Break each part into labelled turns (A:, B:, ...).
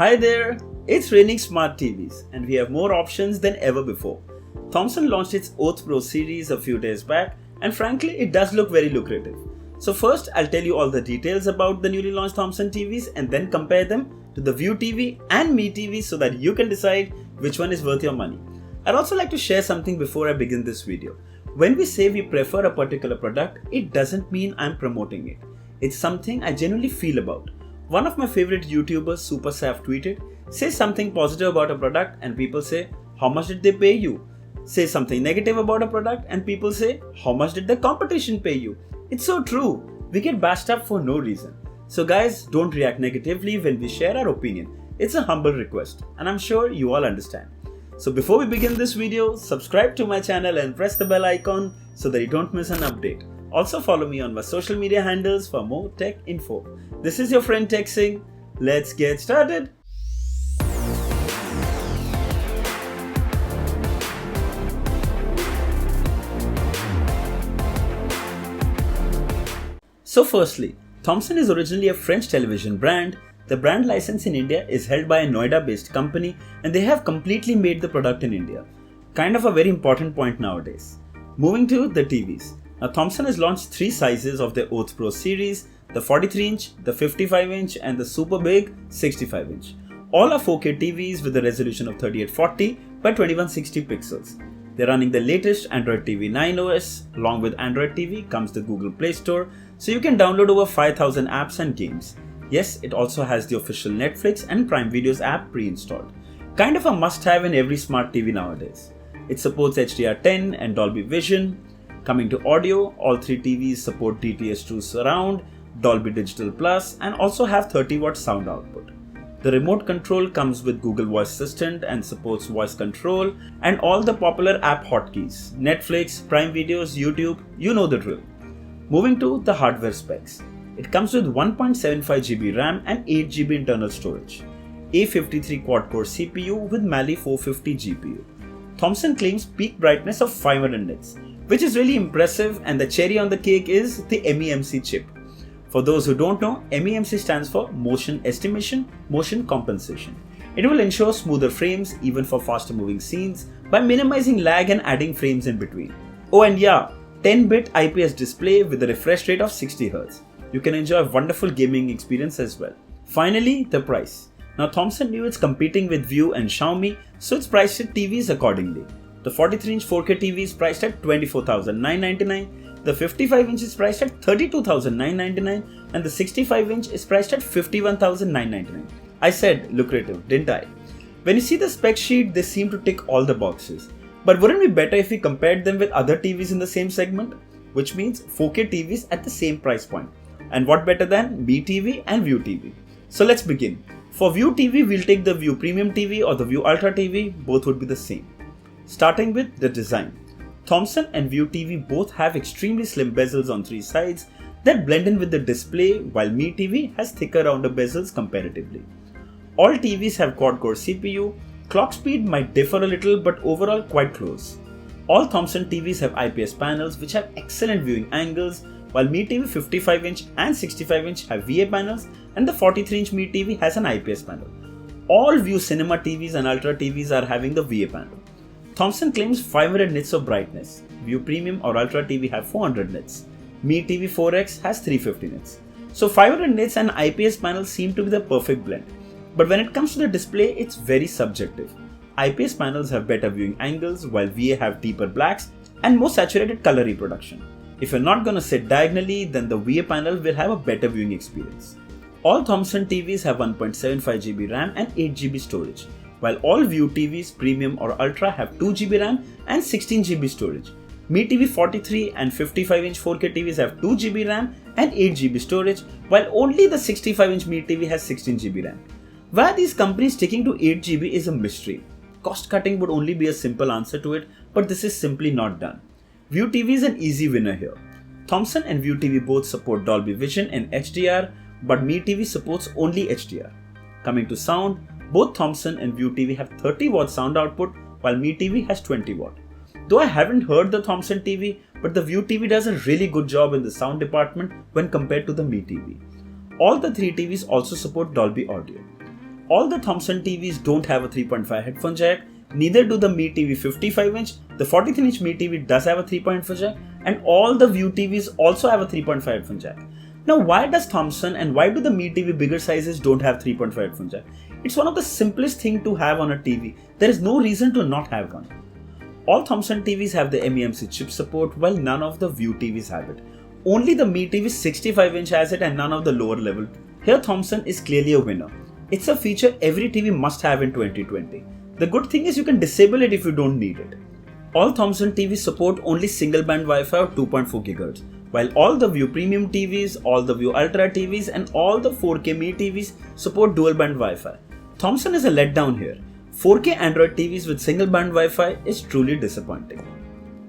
A: Hi there, it's raining smart TVs and we have more options than ever before. Thomson launched its Oath PRO series a few days back and frankly it does look very lucrative. So first I'll tell you all the details about the newly launched Thomson TVs and then compare them to the View TV and Me TV so that you can decide which one is worth your money. I'd also like to share something before I begin this video. When we say we prefer a particular product, it doesn't mean I'm promoting it. It's something I genuinely feel about. One of my favorite YouTubers, Super Saf, tweeted, say something positive about a product and people say, how much did they pay you? Say something negative about a product and people say, how much did the competition pay you? It's so true. We get bashed up for no reason. So guys, don't react negatively when we share our opinion. It's a humble request and I'm sure you all understand. So before we begin this video, subscribe to my channel and press the bell icon so that you don't miss an update. Also follow me on my social media handles for more tech info. This is your friend Singh. Let's get started. So firstly, Thomson is originally a French television brand. The brand license in India is held by a Noida-based company and they have completely made the product in India. Kind of a very important point nowadays. Moving to the TVs. Now Thomson has launched 3 sizes of their Oath PRO series, the 43-inch, the 55-inch and the super big 65-inch. All are 4K TVs with a resolution of 3840 by 2160 pixels. They're running the latest Android TV 9 OS. Along with Android TV comes the Google Play Store, so you can download over 5000 apps and games. Yes, it also has the official Netflix and Prime Videos app pre-installed. Kind of a must-have in every smart TV nowadays. It supports HDR10 and Dolby Vision. Coming to audio, all 3 TVs support DTS2 Surround, Dolby Digital Plus and also have 30-watt sound output. The remote control comes with Google Voice Assistant and supports voice control and all the popular app hotkeys, Netflix, Prime Videos, YouTube, you know the drill. Moving to the hardware specs. It comes with 1.75GB RAM and 8GB internal storage. A53 quad-core CPU with Mali 450 GPU. Thomson claims peak brightness of 500 nits, which is really impressive, and the cherry on the cake is the MEMC chip. For those who don't know, MEMC stands for Motion Estimation, Motion Compensation. It will ensure smoother frames even for faster moving scenes by minimizing lag and adding frames in between. Oh and yeah, 10-bit IPS display with a refresh rate of 60Hz. You can enjoy a wonderful gaming experience as well. Finally, the price. Now Thomson knew it's competing with View and Xiaomi, so it's priced its TVs accordingly. The 43-inch 4K TV is priced at $24,999, the 55-inch is priced at $32,999 and the 65-inch is priced at $51,999. I said lucrative, didn't I? When you see the spec sheet, they seem to tick all the boxes. But wouldn't it be better if we compared them with other TVs in the same segment? Which means 4K TVs at the same price point. And what better than Me TV and View TV? So let's begin. For View TV, we'll take the View Premium TV or the View Ultra TV, both would be the same. Starting with the design. Thomson and View TV both have extremely slim bezels on 3 sides that blend in with the display, while Me TV has thicker rounder bezels comparatively. All TVs have quad-core CPU. Clock speed might differ a little but overall quite close. All Thomson TVs have IPS panels which have excellent viewing angles, while Me TV 55-inch and 65-inch have VA panels and the 43-inch Me TV has an IPS panel. All View Cinema TVs and Ultra TVs are having the VA panel. Thomson claims 500 nits of brightness. View Premium or Ultra TV have 400 nits. Me TV 4X has 350 nits. So 500 nits and IPS panels seem to be the perfect blend. But when it comes to the display, it's very subjective. IPS panels have better viewing angles while VA have deeper blacks and more saturated color reproduction. If you're not gonna sit diagonally, then the VA panel will have a better viewing experience. All Thomson TVs have 1.75GB RAM and 8GB storage, while all View TVs Premium or Ultra have 2GB RAM and 16GB storage. Me TV 43 and 55-inch 4K TVs have 2GB RAM and 8GB storage, while only the 65-inch Me TV has 16GB RAM. Why are these companies sticking to 8GB is a mystery. Cost cutting would only be a simple answer to it, but this is simply not done. View TV is an easy winner here. Thomson and View TV both support Dolby Vision and HDR, but Me TV supports only HDR. Coming to sound, both Thomson and View TV have 30-watt sound output, while Me TV has 20-watt. Though I haven't heard the Thomson TV, but the View TV does a really good job in the sound department when compared to the Me TV. All the 3 TVs also support Dolby Audio. All the Thomson TVs don't have a 3.5 headphone jack, neither do the Mi TV 55-inch, the 43-inch Mi TV does have a 3.5 jack, and all the View TVs also have a 3.5 headphone jack. Now why does Thomson and why do the Mi TV bigger sizes don't have 3.5 headphone jack? It's one of the simplest thing to have on a TV. There is no reason to not have one. All Thomson TVs have the MEMC chip support while none of the View TVs have it. Only the Mi TV 65-inch has it and none of the lower level. Here Thomson is clearly a winner. It's a feature every TV must have in 2020. The good thing is you can disable it if you don't need it. All Thomson TVs support only single band Wi-Fi or 2.4 GHz, while all the View Premium TVs, all the View Ultra TVs and all the 4K Mi TVs support dual band Wi-Fi. Thomson is a letdown here. 4K Android TVs with single band Wi-Fi is truly disappointing.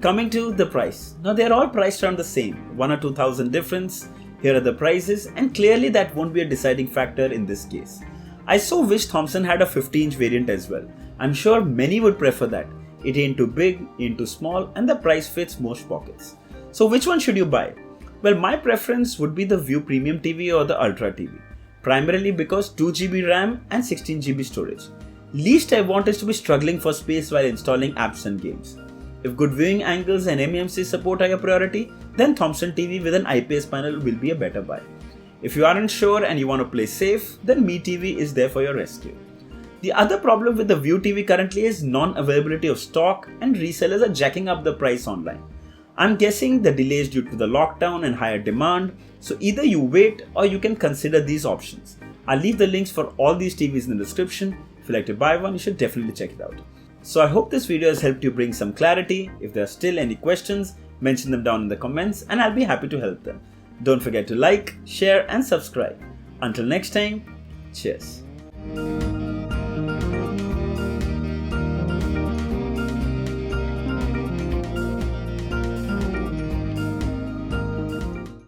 A: Coming to the price. Now they are all priced around the same, 1 or 2,000 difference. Here are the prices, and clearly that won't be a deciding factor in this case. I so wish Thomson had a 50-inch variant as well. I'm sure many would prefer that. It ain't too big, ain't too small, and the price fits most pockets. So which one should you buy? Well, my preference would be the View Premium TV or the Ultra TV. Primarily because 2 GB RAM and 16 GB storage. Least I want is to be struggling for space while installing apps and games. If good viewing angles and MEMC support are your priority, then Thomson TV with an IPS panel will be a better buy. If you aren't sure and you want to play safe, then Mi TV is there for your rescue. The other problem with the View TV currently is non-availability of stock and resellers are jacking up the price online. I'm guessing the delay is due to the lockdown and higher demand, so either you wait or you can consider these options. I'll leave the links for all these TVs in the description. If you'd like to buy one, you should definitely check it out. So I hope this video has helped you bring some clarity. If there are still any questions, mention them down in the comments and I'll be happy to help them. Don't forget to like, share and subscribe. Until next time, cheers.